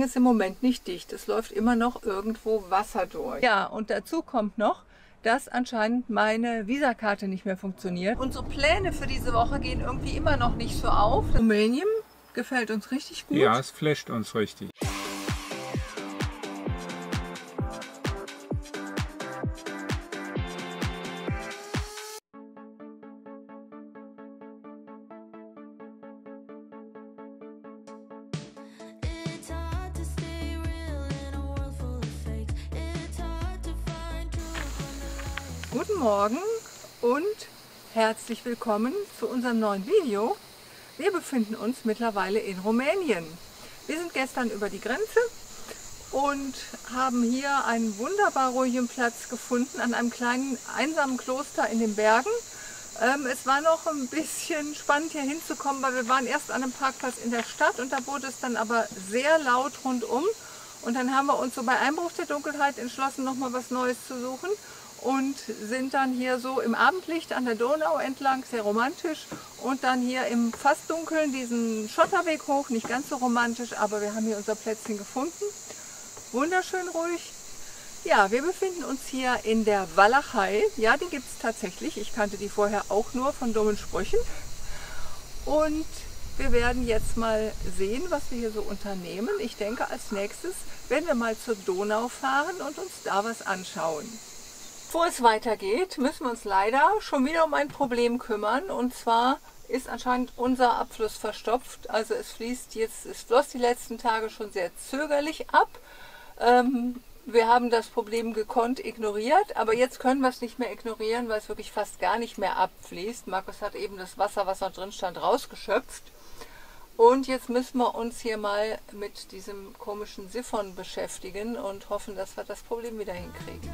kriegen es im Moment nicht dicht. Es läuft immer noch irgendwo Wasser durch. Ja, und dazu kommt noch, dass anscheinend meine Visakarte nicht mehr funktioniert. Unsere Pläne für diese Woche gehen irgendwie immer noch nicht so auf. Rumänien gefällt uns richtig gut. Ja, es flasht uns richtig. Guten Morgen und herzlich willkommen zu unserem neuen Video. Wir befinden uns mittlerweile in Rumänien. Wir sind gestern über die Grenze und haben hier einen wunderbar ruhigen Platz gefunden an einem kleinen einsamen Kloster in den Bergen. Es war noch ein bisschen spannend hier hinzukommen, weil wir waren erst an einem Parkplatz in der Stadt und da wurde es dann aber sehr laut rundum. Und dann haben wir uns so bei Einbruch der Dunkelheit entschlossen, nochmal was Neues zu suchen. Und sind dann hier so im Abendlicht an der Donau entlang, sehr romantisch. Und dann hier im fast Dunkeln diesen Schotterweg hoch, nicht ganz so romantisch, aber wir haben hier unser Plätzchen gefunden. Wunderschön ruhig. Ja, wir befinden uns hier in der Walachei. Ja, die gibt es tatsächlich. Ich kannte die vorher auch nur von dummen Sprüchen. Und wir werden jetzt mal sehen, was wir hier so unternehmen. Ich denke, als nächstes werden wir mal zur Donau fahren und uns da was anschauen. Bevor es weitergeht, müssen wir uns leider schon wieder um ein Problem kümmern. Und zwar ist anscheinend unser Abfluss verstopft. Also es floss die letzten Tage schon sehr zögerlich ab. Wir haben das Problem gekonnt ignoriert, aber jetzt können wir es nicht mehr ignorieren, weil es wirklich fast gar nicht mehr abfließt. Markus hat eben das Wasser, was noch drin stand, rausgeschöpft. Und jetzt müssen wir uns hier mal mit diesem komischen Siphon beschäftigen und hoffen, dass wir das Problem wieder hinkriegen.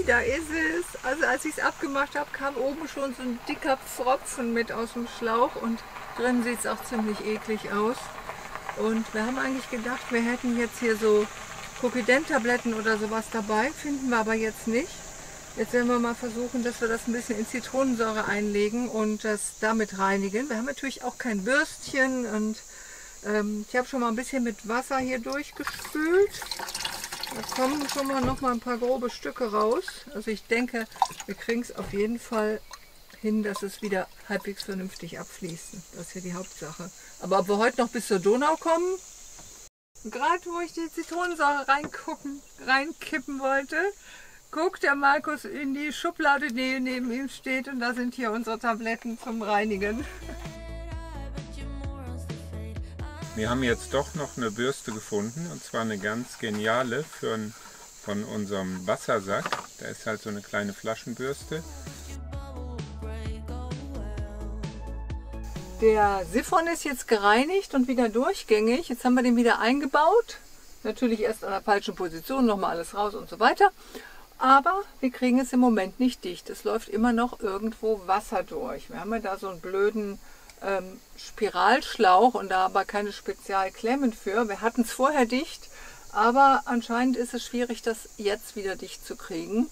Da ist es. Also als ich es abgemacht habe, kam oben schon so ein dicker Pfropfen mit aus dem Schlauch und drin sieht es auch ziemlich eklig aus. Und wir haben eigentlich gedacht, wir hätten jetzt hier so Kokident-Tabletten oder sowas dabei, finden wir aber jetzt nicht. Jetzt werden wir mal versuchen, dass wir das ein bisschen in Zitronensäure einlegen und das damit reinigen. Wir haben natürlich auch kein Bürstchen und ich habe schon mal ein bisschen mit Wasser hier durchgespült. Da kommen schon mal noch mal ein paar grobe Stücke raus. Also ich denke, wir kriegen es auf jeden Fall hin, dass es wieder halbwegs vernünftig abfließt. Das ist ja die Hauptsache. Aber ob wir heute noch bis zur Donau kommen? Gerade wo ich die Zitronensäure reinkippen wollte, guckt der Markus in die Schublade, die neben ihm steht, und da sind hier unsere Tabletten zum Reinigen. Wir haben jetzt doch noch eine Bürste gefunden, und zwar eine ganz geniale von unserem Wassersack. Da ist halt so eine kleine Flaschenbürste. Der Siphon ist jetzt gereinigt und wieder durchgängig. Jetzt haben wir den wieder eingebaut. Natürlich erst an der falschen Position, nochmal alles raus und so weiter. Aber wir kriegen es im Moment nicht dicht. Es läuft immer noch irgendwo Wasser durch. Wir haben ja da so einen blöden Spiralschlauch und da aber keine Spezialklemmen für. Wir hatten es vorher dicht, aber anscheinend ist es schwierig, das jetzt wieder dicht zu kriegen.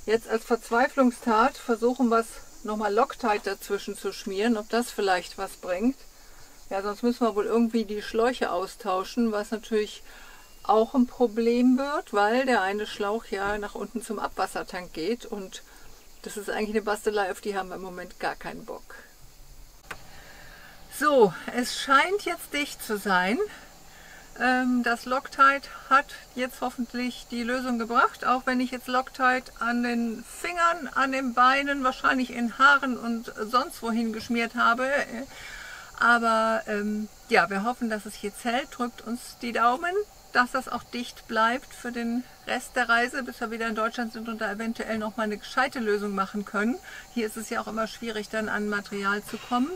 Jetzt als Verzweiflungstat versuchen wir es nochmal Loctite dazwischen zu schmieren, ob das vielleicht was bringt. Ja, sonst müssen wir wohl irgendwie die Schläuche austauschen, was natürlich auch ein Problem wird, weil der eine Schlauch ja nach unten zum Abwassertank geht und das ist eigentlich eine Bastelei, auf die haben wir im Moment gar keinen Bock. So, es scheint jetzt dicht zu sein. Das Loctite hat jetzt hoffentlich die Lösung gebracht, auch wenn ich jetzt Loctite an den Fingern, an den Beinen, wahrscheinlich in Haaren und sonst wohin geschmiert habe. Aber ja, wir hoffen, dass es jetzt hält. Drückt uns die Daumen, dass das auch dicht bleibt für den Rest der Reise, bis wir wieder in Deutschland sind und da eventuell noch mal eine gescheite Lösung machen können. Hier ist es ja auch immer schwierig, dann an Material zu kommen.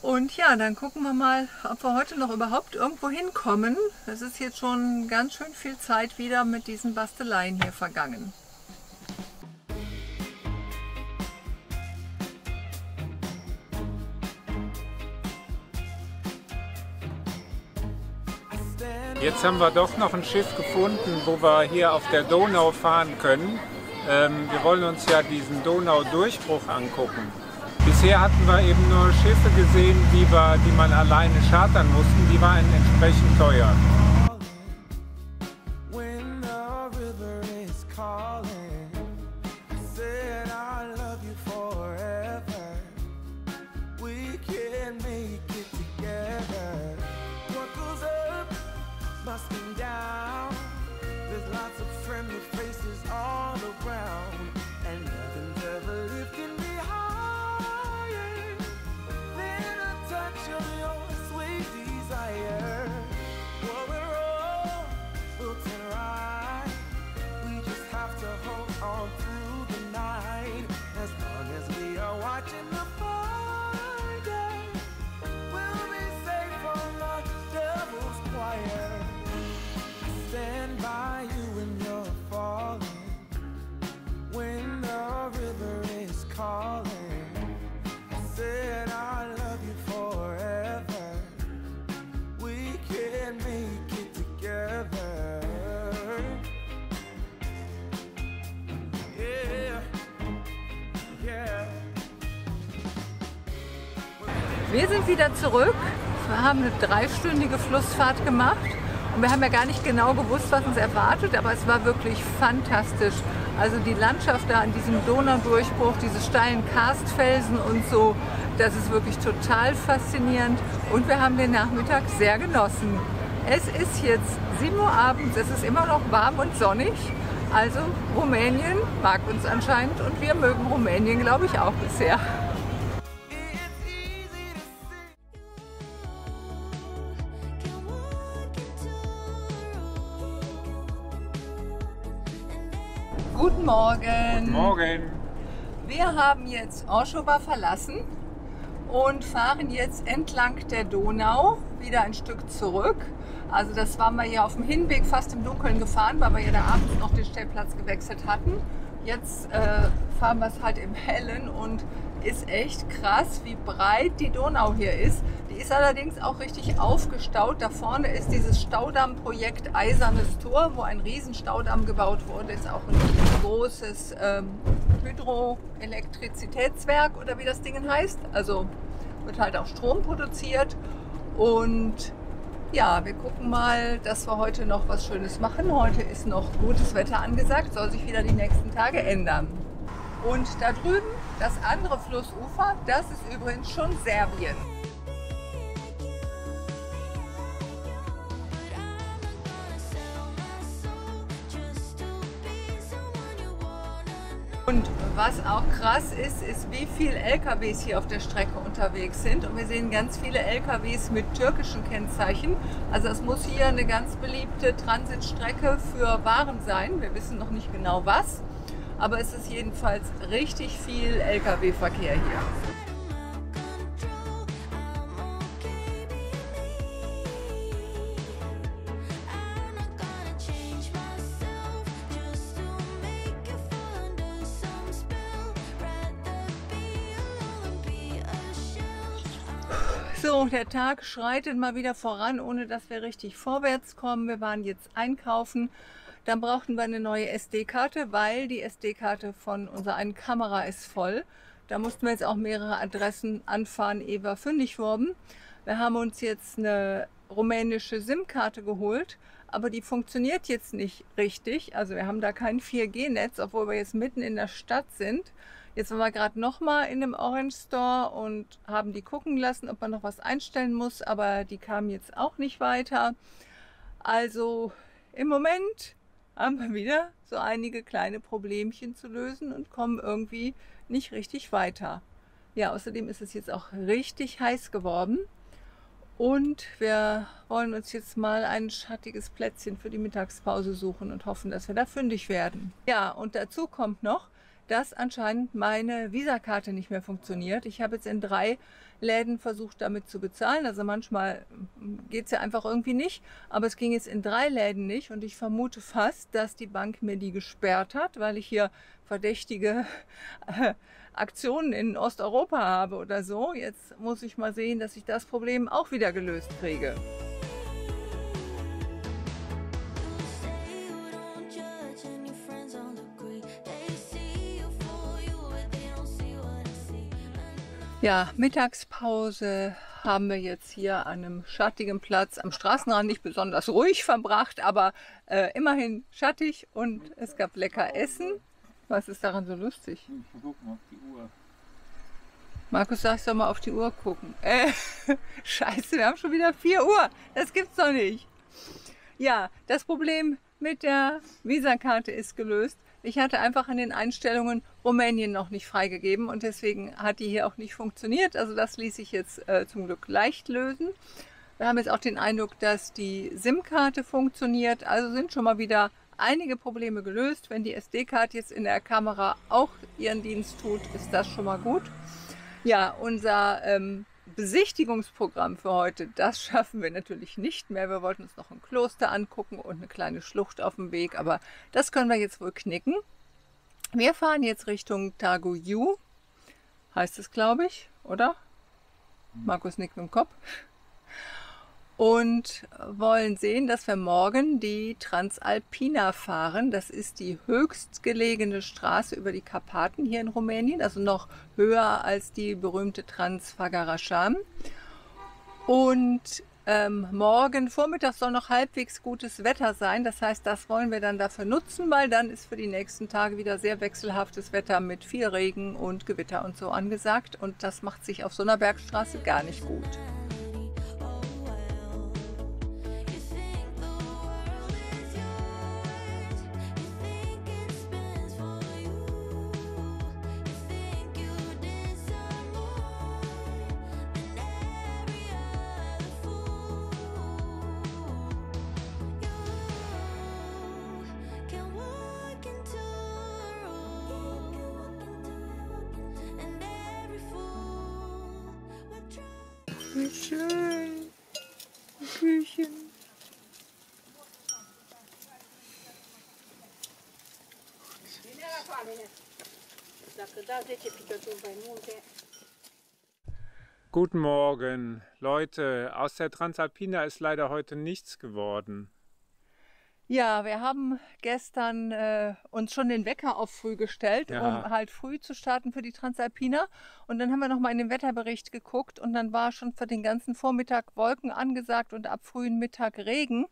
Und ja, dann gucken wir mal, ob wir heute noch überhaupt irgendwo hinkommen. Es ist jetzt schon ganz schön viel Zeit wieder mit diesen Basteleien hier vergangen. Jetzt haben wir doch noch ein Schiff gefunden, wo wir hier auf der Donau fahren können. Wir wollen uns ja diesen Donaudurchbruch angucken. Bisher hatten wir eben nur Schiffe gesehen, die man alleine chartern mussten. Die waren entsprechend teuer. Wir sind wieder zurück. Wir haben eine 3-stündige Flussfahrt gemacht und wir haben ja gar nicht genau gewusst, was uns erwartet, aber es war wirklich fantastisch. Also die Landschaft da an diesem Donaudurchbruch, diese steilen Karstfelsen und so, das ist wirklich total faszinierend und wir haben den Nachmittag sehr genossen. Es ist jetzt 7 Uhr abends, es ist immer noch warm und sonnig. Also Rumänien mag uns anscheinend und wir mögen Rumänien, glaube ich, auch bisher. Guten Morgen. Guten Morgen. Wir haben jetzt Orschova verlassen und fahren jetzt entlang der Donau wieder ein Stück zurück. Also das waren wir ja auf dem Hinweg fast im Dunkeln gefahren, weil wir ja da abends noch den Stellplatz gewechselt hatten. Jetzt fahren wir es halt im Hellen und ist echt krass, wie breit die Donau hier ist. Die ist allerdings auch richtig aufgestaut. Da vorne ist dieses Staudammprojekt Eisernes Tor, wo ein Riesenstaudamm gebaut wurde. Ist auch ein großes Hydroelektrizitätswerk oder wie das Ding heißt. Also wird halt auch Strom produziert. Und ja, wir gucken mal, dass wir heute noch was Schönes machen. Heute ist noch gutes Wetter angesagt, soll sich wieder die nächsten Tage ändern. Und da drüben, das andere Flussufer, das ist übrigens schon Serbien. Und was auch krass ist, ist, wie viele LKWs hier auf der Strecke unterwegs sind. Und wir sehen ganz viele LKWs mit türkischen Kennzeichen. Also es muss hier eine ganz beliebte Transitstrecke für Waren sein. Wir wissen noch nicht genau was. Aber es ist jedenfalls richtig viel LKW-Verkehr hier. So, der Tag schreitet mal wieder voran, ohne dass wir richtig vorwärts kommen. Wir waren jetzt einkaufen. Dann brauchten wir eine neue SD-Karte, weil die SD-Karte von unserer einen Kamera ist voll. Da mussten wir jetzt auch mehrere Adressen anfahren, ehe wir fündig wurden. Wir haben uns jetzt eine rumänische SIM-Karte geholt, aber die funktioniert jetzt nicht richtig. Also wir haben da kein 4G-Netz, obwohl wir jetzt mitten in der Stadt sind. Jetzt waren wir gerade nochmal in einem Orange Store und haben die gucken lassen, ob man noch was einstellen muss, aber die kamen jetzt auch nicht weiter. Also im Moment haben wir wieder so einige kleine Problemchen zu lösen und kommen irgendwie nicht richtig weiter. Ja, außerdem ist es jetzt auch richtig heiß geworden und wir wollen uns jetzt mal ein schattiges Plätzchen für die Mittagspause suchen und hoffen, dass wir da fündig werden. Ja, und dazu kommt noch, dass anscheinend meine Visakarte nicht mehr funktioniert. Ich habe jetzt in 3 Läden versucht, damit zu bezahlen. Also manchmal geht es ja einfach irgendwie nicht, aber es ging jetzt in 3 Läden nicht und ich vermute fast, dass die Bank mir die gesperrt hat, weil ich hier verdächtige Aktionen in Osteuropa habe oder so. Jetzt muss ich mal sehen, dass ich das Problem auch wieder gelöst kriege. Ja, Mittagspause haben wir jetzt hier an einem schattigen Platz am Straßenrand, nicht besonders ruhig verbracht, aber immerhin schattig und es gab lecker Essen. Was ist daran so lustig? Ich guck mal auf die Uhr. Markus, sag ich soll mal auf die Uhr gucken. Scheiße, wir haben schon wieder 4 Uhr. Das gibt's doch nicht. Ja, das Problem mit der Visakarte ist gelöst. Ich hatte einfach in den Einstellungen Rumänien noch nicht freigegeben und deswegen hat die hier auch nicht funktioniert. Also das ließ sich jetzt zum Glück leicht lösen. Wir haben jetzt auch den Eindruck, dass die SIM-Karte funktioniert. Also sind schon mal wieder einige Probleme gelöst. Wenn die SD-Karte jetzt in der Kamera auch ihren Dienst tut, ist das schon mal gut. Ja, unser Besichtigungsprogramm für heute, das schaffen wir natürlich nicht mehr. Wir wollten uns noch ein Kloster angucken und eine kleine Schlucht auf dem Weg, aber das können wir jetzt wohl knicken. Wir fahren jetzt Richtung Târgu Jiu, heißt es, glaube ich, oder? Markus nickt mit dem Kopf. Und wollen sehen, dass wir morgen die Transalpina fahren. Das ist die höchstgelegene Straße über die Karpaten hier in Rumänien, also noch höher als die berühmte Trans-Făgărașan. Und morgen Vormittag soll noch halbwegs gutes Wetter sein. Das heißt, das wollen wir dann dafür nutzen, weil dann ist für die nächsten Tage wieder sehr wechselhaftes Wetter mit viel Regen und Gewitter und so angesagt. Und das macht sich auf so einer Bergstraße gar nicht gut. Wie schön. Küchen. Guten Morgen, Leute. Aus der Transalpina ist leider heute nichts geworden. Ja, wir haben gestern uns schon den Wecker auf früh gestellt, Ja. um halt früh zu starten für die Transalpina. Und dann haben wir nochmal in den Wetterbericht geguckt und dann war schon für den ganzen Vormittag Wolken angesagt und ab frühen Mittag Regen.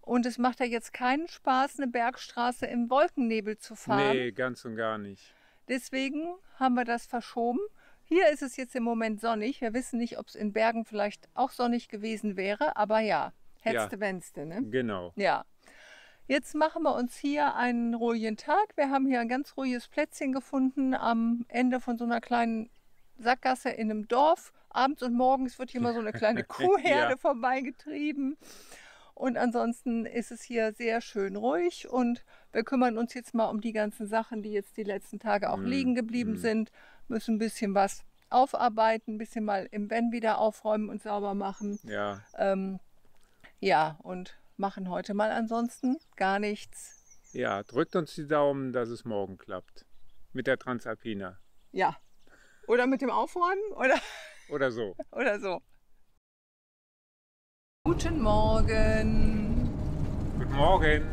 Und es macht ja jetzt keinen Spaß, eine Bergstraße im Wolkennebel zu fahren. Nee, ganz und gar nicht. Deswegen haben wir das verschoben. Hier ist es jetzt im Moment sonnig. Wir wissen nicht, ob es in Bergen vielleicht auch sonnig gewesen wäre, aber ja, hättste, wennste, ne? Genau. Ja. Jetzt machen wir uns hier einen ruhigen Tag. Wir haben hier ein ganz ruhiges Plätzchen gefunden am Ende von so einer kleinen Sackgasse in einem Dorf. Abends und morgens wird hier mal so eine kleine Kuhherde Ja. vorbeigetrieben. Und ansonsten ist es hier sehr schön ruhig und wir kümmern uns jetzt mal um die ganzen Sachen, die jetzt die letzten Tage auch liegen geblieben sind. Müssen ein bisschen was aufarbeiten, ein bisschen mal im Van wieder aufräumen und sauber machen. Ja. Ja, und machen heute mal ansonsten gar nichts. Ja, drückt uns die Daumen, dass es morgen klappt. Mit der Transalpina. Ja. Oder mit dem Aufräumen Oder so. oder so. Guten Morgen. Guten Morgen.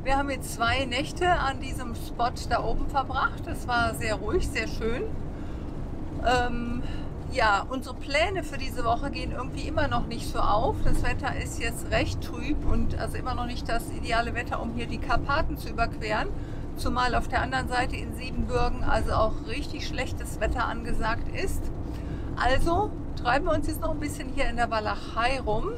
Wir haben jetzt 2 Nächte an diesem Spot da oben verbracht. Das war sehr ruhig, sehr schön. Ja, unsere Pläne für diese Woche gehen irgendwie immer noch nicht so auf. Das Wetter ist jetzt recht trüb und also immer noch nicht das ideale Wetter, um hier die Karpaten zu überqueren. Zumal auf der anderen Seite in Siebenbürgen also auch richtig schlechtes Wetter angesagt ist. Also treiben wir uns jetzt noch ein bisschen hier in der Walachei rum.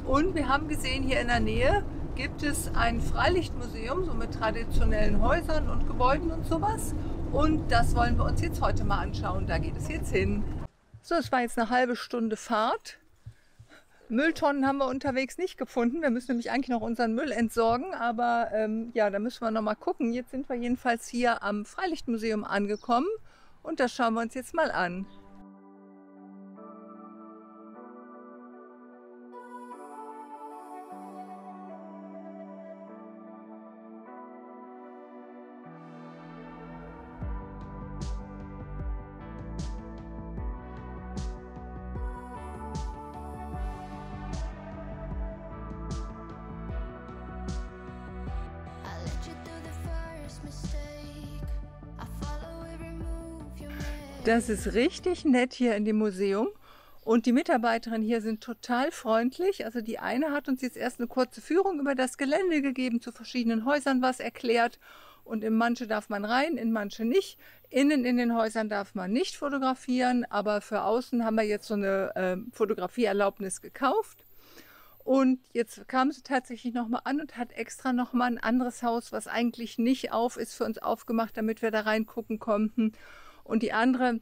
Und wir haben gesehen, hier in der Nähe gibt es ein Freilichtmuseum, so mit traditionellen Häusern und Gebäuden und sowas. Und das wollen wir uns jetzt heute mal anschauen. Da geht es jetzt hin. So, es war jetzt eine halbe Stunde Fahrt. Mülltonnen haben wir unterwegs nicht gefunden. Wir müssen nämlich eigentlich noch unseren Müll entsorgen. Aber ja, da müssen wir noch mal gucken. Jetzt sind wir jedenfalls hier am Freilichtmuseum angekommen. Und das schauen wir uns jetzt mal an. I let you through the first mistake. I follow every move you make. Das ist richtig nett hier in dem Museum. Und die Mitarbeiterinnen hier sind total freundlich. Also die eine hat uns jetzt erst eine kurze Führung über das Gelände gegeben, zu verschiedenen Häusern was erklärt. Und in manche darf man rein, in manche nicht. Innen in den Häusern darf man nicht fotografieren, aber für außen haben wir jetzt so eine Fotografieerlaubnis gekauft. Und jetzt kam sie tatsächlich nochmal an und hat extra nochmal ein anderes Haus, was eigentlich nicht auf ist, für uns aufgemacht, damit wir da reingucken konnten. Und die andere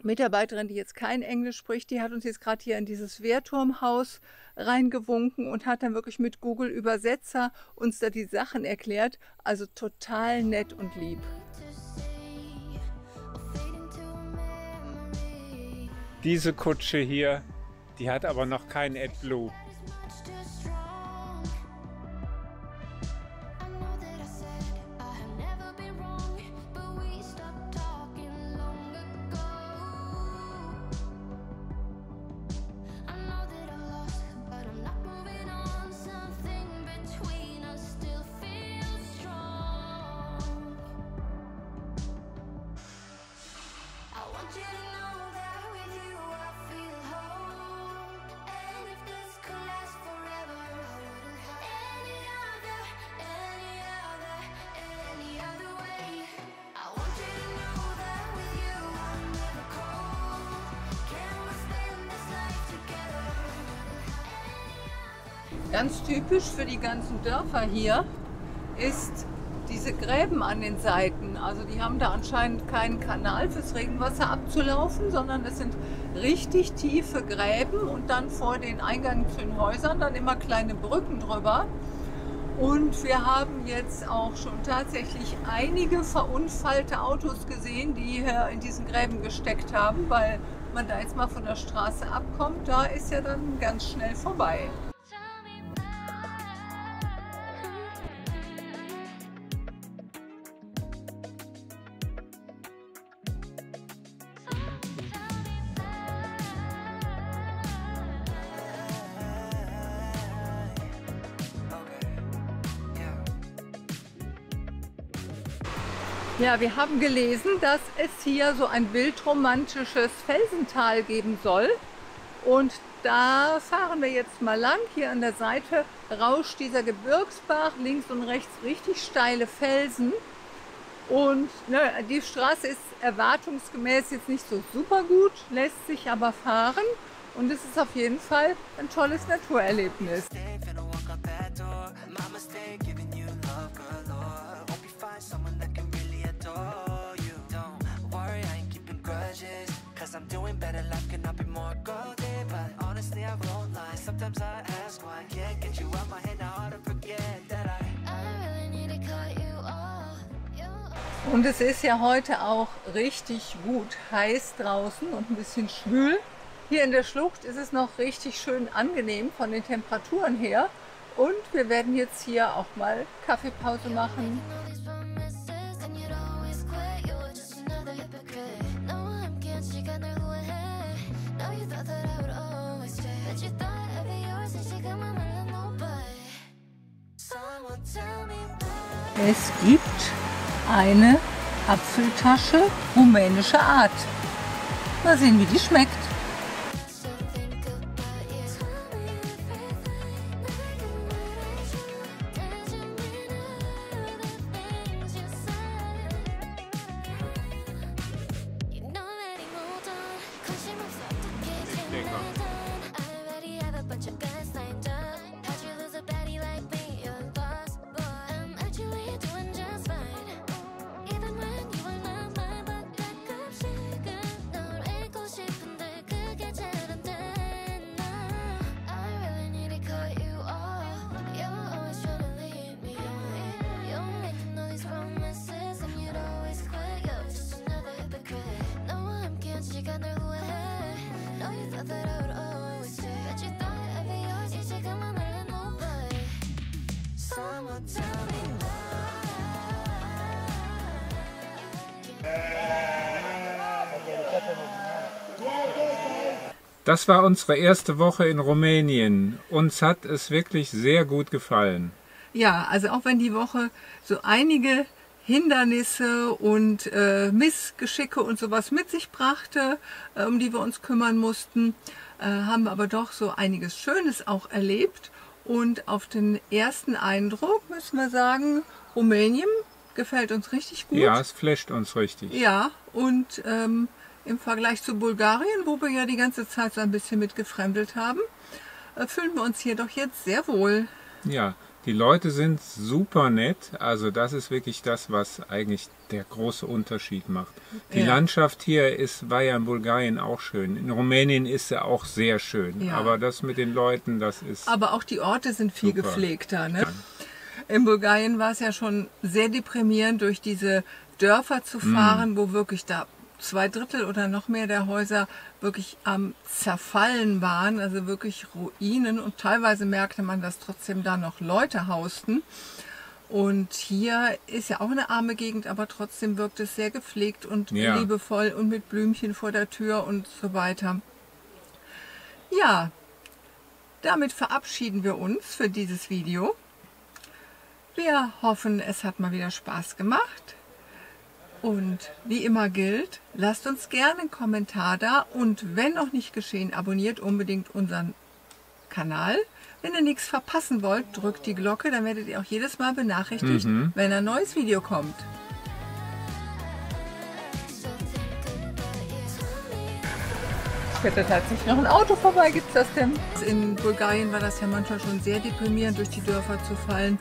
Mitarbeiterin, die jetzt kein Englisch spricht, die hat uns jetzt gerade hier in dieses Wehrturmhaus reingewunken und hat dann wirklich mit Google Übersetzer uns da die Sachen erklärt. Also total nett und lieb. Diese Kutsche hier, die hat aber noch kein AdBlue. Ganz typisch für die ganzen Dörfer hier ist diese Gräben an den Seiten. Also die haben da anscheinend keinen Kanal fürs Regenwasser abzulaufen, sondern es sind richtig tiefe Gräben und dann vor den Eingängen zu den Häusern dann immer kleine Brücken drüber. Und wir haben jetzt auch schon tatsächlich einige verunfallte Autos gesehen, die hier in diesen Gräben gesteckt haben, weil man da jetzt mal von der Straße abkommt. Da ist ja dann ganz schnell vorbei. Ja, wir haben gelesen, dass es hier so ein wildromantisches Felsental geben soll. Und da fahren wir jetzt mal lang. Hier an der Seite rauscht dieser Gebirgsbach, links und rechts richtig steile Felsen. Und die Straße ist erwartungsgemäß jetzt nicht so super gut, lässt sich aber fahren. Und es ist auf jeden Fall ein tolles Naturerlebnis. I'm doing better, life cannot be more golden. But honestly, I won't lie. Sometimes I ask why I can't get you out my head. Now hard to forget that I really need to cut you off. Und es ist ja heute auch richtig gut heiß draußen und ein bisschen schwül. Hier in der Schlucht ist es noch richtig schön angenehm von den Temperaturen her. Und wir werden jetzt hier auch mal Kaffeepause machen. Es gibt eine Apfeltasche rumänischer Art. Mal sehen, wie die schmeckt. Das war unsere erste Woche in Rumänien. Uns hat es wirklich sehr gut gefallen. Ja, also auch wenn die Woche so einige Hindernisse und Missgeschicke und sowas mit sich brachte, um die wir uns kümmern mussten, haben wir aber doch so einiges Schönes auch erlebt. Und auf den ersten Eindruck müssen wir sagen, Rumänien gefällt uns richtig gut. Ja, es flasht uns richtig. Ja, und im Vergleich zu Bulgarien, wo wir ja die ganze Zeit so ein bisschen mit gefremdelt haben, fühlen wir uns hier doch jetzt sehr wohl. Ja, die Leute sind super nett. Also das ist wirklich das, was eigentlich der große Unterschied macht. Die Ja. Landschaft hier war ja in Bulgarien auch schön. In Rumänien ist sie auch sehr schön. Ja. Aber das mit den Leuten, das ist... Aber auch die Orte sind viel Super. gepflegter. Ne? In Bulgarien war es ja schon sehr deprimierend, durch diese Dörfer zu fahren, wo wirklich da 2/3 oder noch mehr der Häuser wirklich am Zerfallen waren, also wirklich Ruinen, und teilweise merkte man, dass trotzdem da noch Leute hausten. Und hier ist ja auch eine arme Gegend, aber trotzdem wirkt es sehr gepflegt und Ja. liebevoll und mit Blümchen vor der Tür und so weiter. Ja, damit verabschieden wir uns für dieses Video. Wir hoffen, es hat mal wieder Spaß gemacht. Und wie immer gilt, lasst uns gerne einen Kommentar da und wenn noch nicht geschehen, abonniert unbedingt unseren Kanal. Wenn ihr nichts verpassen wollt, drückt die Glocke, dann werdet ihr auch jedes Mal benachrichtigt, wenn ein neues Video kommt. Ich hätte tatsächlich noch ein Auto vorbei, gibt's das denn? In Bulgarien war das ja manchmal schon sehr deprimierend, durch die Dörfer zu fallen.